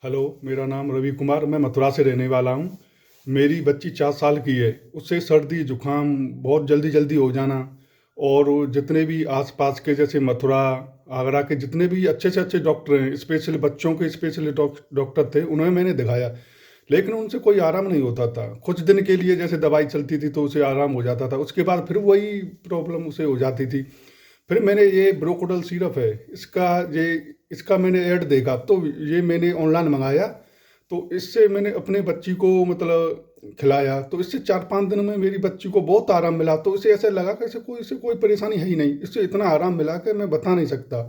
Hello, मेरा नाम रवि कुमार, मैं मथुरा से रहने वाला हूँ। मेरी बच्ची 4 साल की है। उससे सर्दी जुकाम बहुत जल्दी जल्दी हो जाना, और जितने भी आसपास के जैसे मथुरा आगरा के जितने भी अच्छे से अच्छे डॉक्टर हैं, स्पेशली बच्चों के स्पेशली डॉक्टर थे, उन्हें मैंने दिखाया, लेकिन उनसे कोई आराम नहीं होता था। कुछ दिन के लिए जैसे दवाई चलती थी तो उसे आराम हो जाता था, उसके बाद फिर वही प्रॉब्लम उसे हो जाती थी। फिर मैंने ये ब्रोकोडल सिरप है, ये इसका मैंने ऐड देखा तो ये मैंने ऑनलाइन मंगाया। तो इससे मैंने अपने बच्ची को मतलब खिलाया, तो इससे 4-5 दिन में मेरी बच्ची को बहुत आराम मिला। तो इसे ऐसे लगा कि इसे कोई परेशानी है ही नहीं, इससे इतना आराम मिला कि मैं बता नहीं सकता।